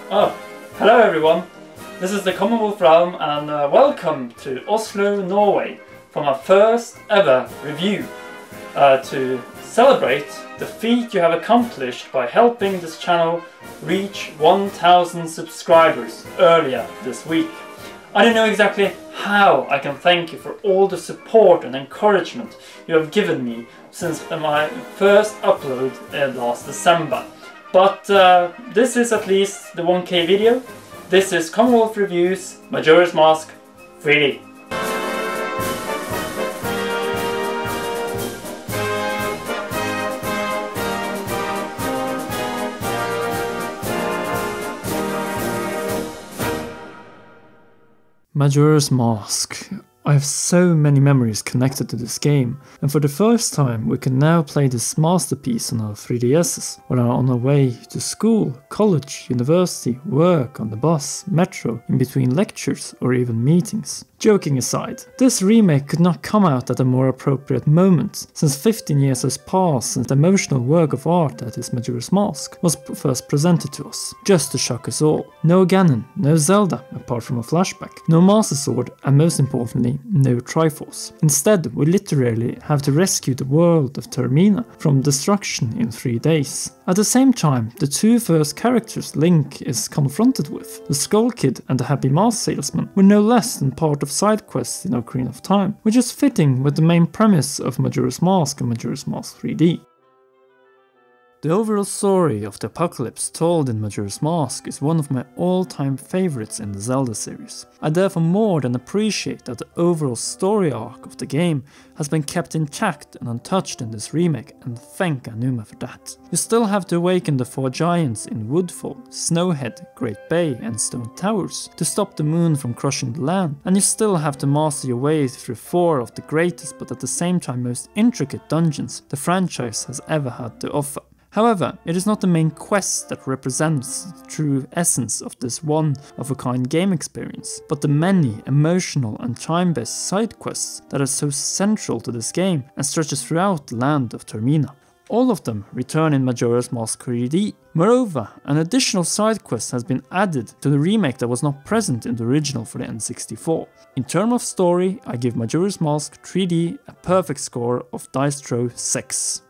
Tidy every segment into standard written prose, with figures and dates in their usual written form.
Oh, hello everyone, this is the Commonwealth realm and welcome to Oslo, Norway for my first ever review to celebrate the feat you have accomplished by helping this channel reach 1000 subscribers earlier this week. I don't know exactly how I can thank you for all the support and encouragement you have given me since my first upload last December. But this is at least the 1K video. This is Commonwealth Reviews Majora's Mask 3D. Majora's Mask. I have so many memories connected to this game, and for the first time we can now play this masterpiece on our 3DSs when we are on our way to school, college, university, work, on the bus, metro, in between lectures or even meetings. Joking aside, this remake could not come out at a more appropriate moment, since 15 years has passed since the emotional work of art that is Majora's Mask was first presented to us, just to shock us all. No Ganon, no Zelda, apart from a flashback, no Master Sword, and most importantly, no Triforce. Instead, we literally have to rescue the world of Termina from destruction in 3 days. At the same time, the two first characters Link is confronted with, the Skull Kid and the Happy Mask Salesman, were no less than part of side quests in Ocarina of Time, which is fitting with the main premise of Majora's Mask and Majora's Mask 3D. The overall story of the apocalypse told in Majora's Mask is one of my all-time favorites in the Zelda series. I therefore more than appreciate that the overall story arc of the game has been kept intact and untouched in this remake, and thank Anuma for that. You still have to awaken the 4 giants in Woodfall, Snowhead, Great Bay and Stone Towers to stop the moon from crushing the land, and you still have to master your way through 4 of the greatest but at the same time most intricate dungeons the franchise has ever had to offer. However, it is not the main quest that represents the true essence of this one-of-a-kind game experience, but the many emotional and time-based side quests that are so central to this game and stretches throughout the land of Termina. All of them return in Majora's Mask 3D. Moreover, an additional side quest has been added to the remake that was not present in the original for the N64. In terms of story, I give Majora's Mask 3D a perfect score of Dice Throw 6.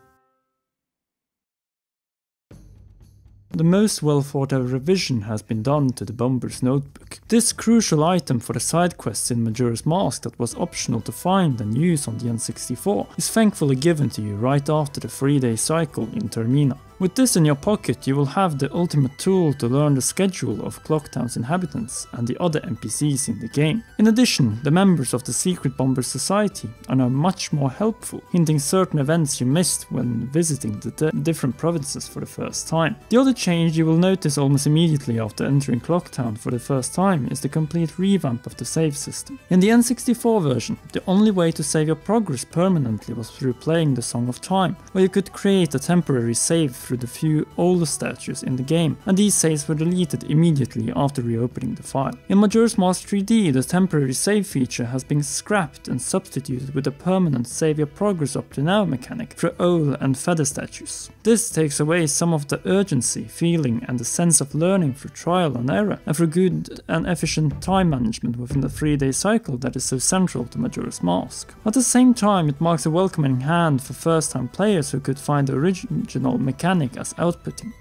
The most well thought out revision has been done to the Bomber's Notebook. This crucial item for the side quests in Majora's Mask that was optional to find and use on the N64 is thankfully given to you right after the 3-day cycle in Termina. With this in your pocket, you will have the ultimate tool to learn the schedule of Clocktown's inhabitants and the other NPCs in the game. In addition, the members of the Secret Bomber Society are now much more helpful, hinting certain events you missed when visiting the different provinces for the first time. The other change you will notice almost immediately after entering Clocktown for the first time is the complete revamp of the save system. In the N64 version, the only way to save your progress permanently was through playing the Song of Time, where you could create a temporary save through the few older statues in the game, and these saves were deleted immediately after reopening the file. In Majora's Mask 3D, the temporary save feature has been scrapped and substituted with a permanent save your progress up to now mechanic for owl and feather statues. This takes away some of the urgency, feeling and the sense of learning through trial and error, and for good and efficient time management within the 3-day cycle that is so central to Majora's Mask. At the same time, it marks a welcoming hand for first-time players who could find the original mechanic as outputting.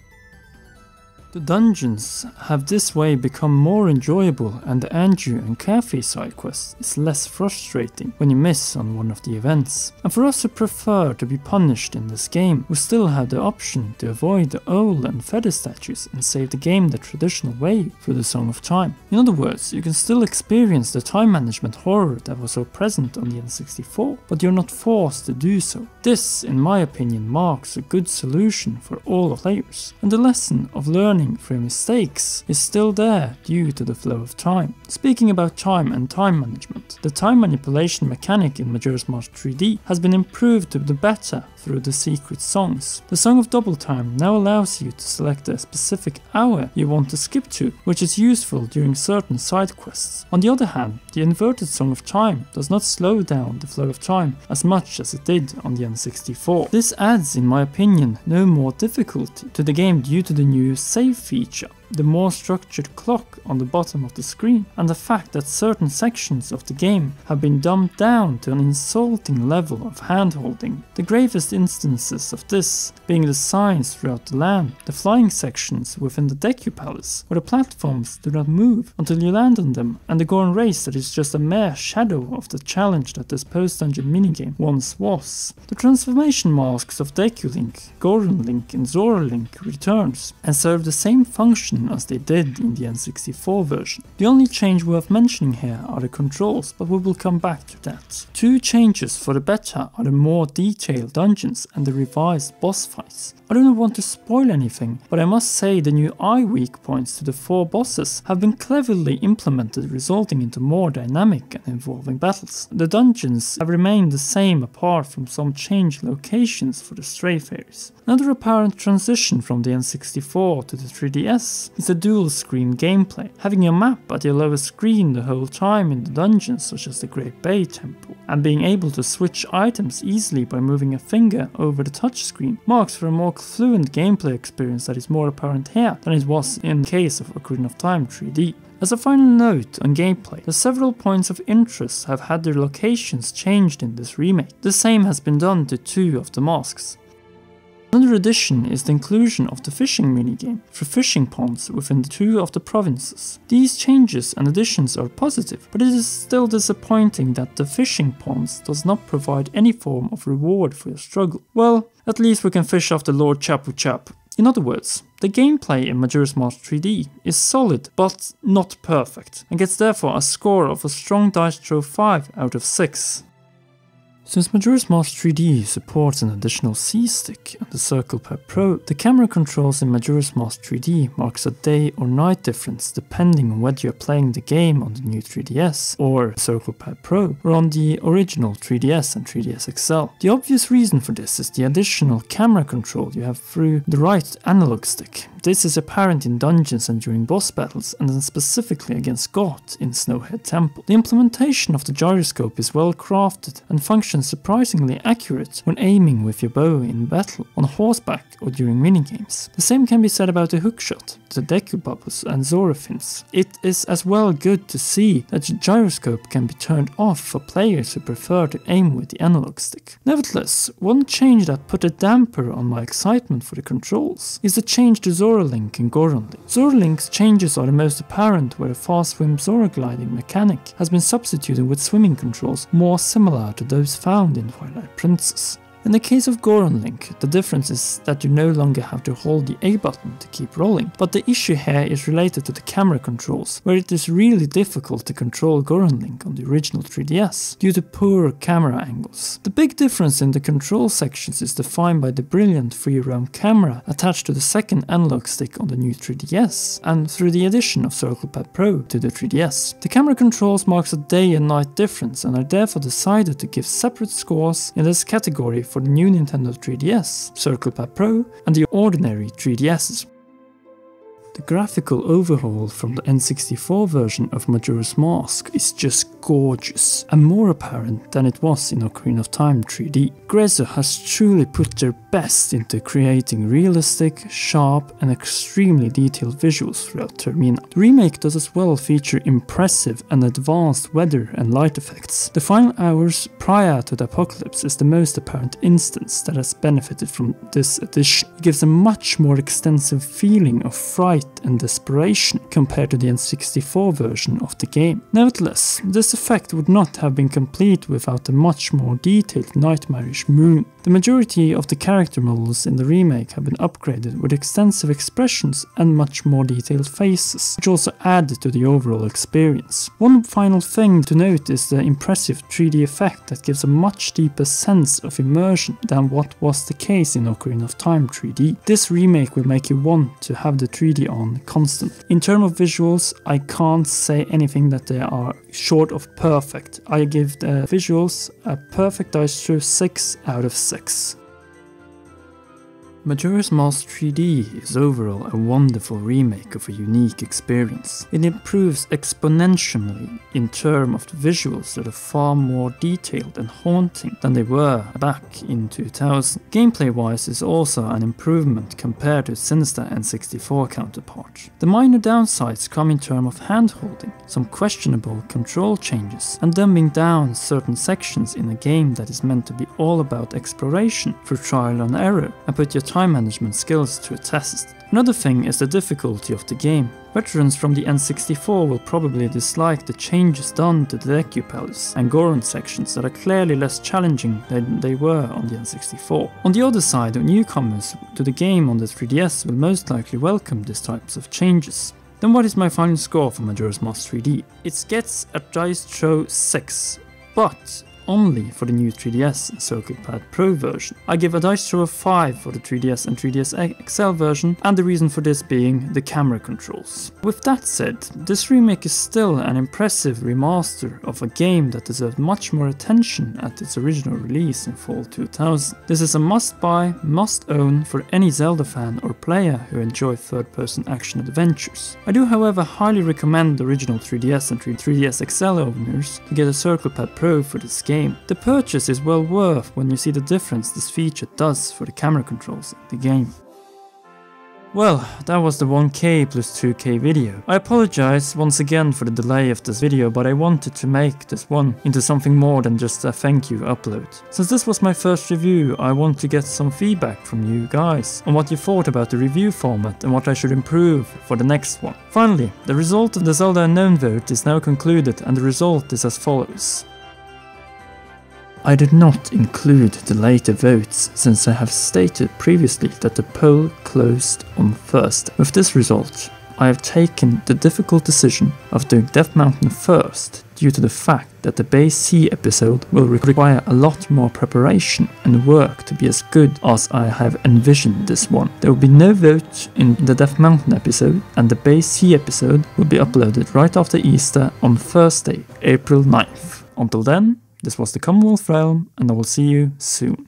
The dungeons have this way become more enjoyable, and the Anju and Cafe side quest is less frustrating when you miss on one of the events. And for us who prefer to be punished in this game, we still have the option to avoid the owl and feather statues and save the game the traditional way through the Song of Time. In other words, you can still experience the time management horror that was so present on the N64, but you're not forced to do so. This, in my opinion, marks a good solution for all players, and the lesson of learning learning through mistakes is still there due to the flow of time. Speaking about time and time management, the time manipulation mechanic in Majora's Mask 3D has been improved to the better through the secret songs. The Song of Double Time now allows you to select a specific hour you want to skip to, which is useful during certain side quests. On the other hand, the inverted Song of Time does not slow down the flow of time as much as it did on the N64. This adds, in my opinion, no more difficulty to the game due to the new save feature, the more structured clock on the bottom of the screen, and the fact that certain sections of the game have been dumbed down to an insulting level of handholding. The gravest instances of this being the signs throughout the land, the flying sections within the Deku Palace, where the platforms do not move until you land on them, and the Goron race that is just a mere shadow of the challenge that this post-dungeon minigame once was. The transformation masks of Deku Link, Goron Link and Zora Link returns and serve the same function as they did in the N64 version. The only change worth mentioning here are the controls, but we will come back to that. Two changes for the better are the more detailed dungeons and the revised boss fights. I do not want to spoil anything, but I must say the new eye weak points to the 4 bosses have been cleverly implemented, resulting into more dynamic and involving battles. The dungeons have remained the same apart from some changed locations for the stray fairies. Another apparent transition from the N64 to the 3DS is the dual screen gameplay, having your map at your lower screen the whole time in the dungeons such as the Great Bay Temple, and being able to switch items easily by moving a finger over the touchscreen marks for a more fluent gameplay experience that is more apparent here than it was in the case of Ocarina of Time 3D. As a final note on gameplay, the several points of interest have had their locations changed in this remake. The same has been done to 2 of the masks. Another addition is the inclusion of the fishing minigame for fishing ponds within 2 of the provinces. These changes and additions are positive, but it is still disappointing that the fishing ponds does not provide any form of reward for your struggle. Well, at least we can fish off the Lord Chapu Chap. In other words, the gameplay in Majora's Mask 3D is solid but not perfect, and gets therefore a score of a strong dice throw 5 out of 6. Since Majora's Mask 3D supports an additional C-stick and the Circle Pad Pro, the camera controls in Majora's Mask 3D marks a day or night difference depending on whether you're playing the game on the new 3DS or Circle Pad Pro, or on the original 3DS and 3DS XL. The obvious reason for this is the additional camera control you have through the right analog stick. This is apparent in dungeons and during boss battles, and then specifically against Goth in Snowhead Temple. The implementation of the gyroscope is well crafted and functions surprisingly accurate when aiming with your bow in battle, on horseback or during minigames. The same can be said about the hookshot, the Deku Bubbles and Zora Fins. It is as well good to see that the gyroscope can be turned off for players who prefer to aim with the analog stick. Nevertheless, one change that put a damper on my excitement for the controls is the change to Zora Link and Goron Link. Zora Link's changes are the most apparent, where a fast swim Zora gliding mechanic has been substituted with swimming controls more similar to those found in Twilight Princess. In the case of Goron Link, the difference is that you no longer have to hold the A button to keep rolling, but the issue here is related to the camera controls, where it is really difficult to control Goron Link on the original 3DS, due to poor camera angles. The big difference in the control sections is defined by the brilliant free-roam camera attached to the second analog stick on the new 3DS, and through the addition of Circle Pad Pro to the 3DS. The camera controls marks a day and night difference, and are therefore decided to give separate scores in this category for the new Nintendo 3DS, Circle Pad Pro, and the ordinary 3DSs. The graphical overhaul from the N64 version of Majora's Mask is just gorgeous, and more apparent than it was in Ocarina of Time 3D. Grezzo has truly put their best into creating realistic, sharp and extremely detailed visuals throughout Termina. The remake does as well feature impressive and advanced weather and light effects. The final hours prior to the apocalypse is the most apparent instance that has benefited from this addition. It gives a much more extensive feeling of fright and desperation compared to the N64 version of the game. Nevertheless, this effect would not have been complete without a much more detailed nightmarish moon. The majority of the character models in the remake have been upgraded with extensive expressions and much more detailed faces, which also add to the overall experience. One final thing to note is the impressive 3D effect that gives a much deeper sense of immersion than what was the case in Ocarina of Time 3D. This remake will make you want to have the 3D on constantly. In terms of visuals, I can't say anything that they are short of perfect. I give the visuals a perfect dice through 6 out of 6. Majora's Mask 3D is overall a wonderful remake of a unique experience. It improves exponentially in terms of the visuals that are far more detailed and haunting than they were back in 2000. Gameplay wise is also an improvement compared to its Sinister N64 counterpart. The minor downsides come in terms of handholding, some questionable control changes, and dumbing down certain sections in a game that is meant to be all about exploration through trial and error, and put your time management skills to a test. Another thing is the difficulty of the game. Veterans from the N64 will probably dislike the changes done to the Deku Palace and Goron sections that are clearly less challenging than they were on the N64. On the other side, newcomers to the game on the 3DS will most likely welcome these types of changes. Then what is my final score for Majora's Mask 3D? It gets a dice throw 6, but only for the new 3DS and Circle Pad Pro version. I give a dice throw of 5 for the 3DS and 3DS XL version, and the reason for this being the camera controls. With that said, this remake is still an impressive remaster of a game that deserved much more attention at its original release in fall 2000. This is a must-buy, must-own for any Zelda fan or player who enjoy third-person action adventures. I do however highly recommend the original 3DS and 3DS XL owners to get a Circle Pad Pro for this game. The purchase is well worth when you see the difference this feature does for the camera controls in the game. Well, that was the 1K plus 2K video. I apologize once again for the delay of this video, but I wanted to make this one into something more than just a thank you upload. Since this was my first review, I want to get some feedback from you guys on what you thought about the review format and what I should improve for the next one. Finally, the result of the Zelda Unknown vote is now concluded, and the result is as follows. I did not include the later votes since I have stated previously that the poll closed on Thursday. With this result, I have taken the difficult decision of doing Death Mountain first due to the fact that the base C episode will require a lot more preparation and work to be as good as I have envisioned this one. There will be no vote in the Death Mountain episode, and the base C episode will be uploaded right after Easter on Thursday, April 9th. Until then, this was the Commonwealth Realm, and I will see you soon.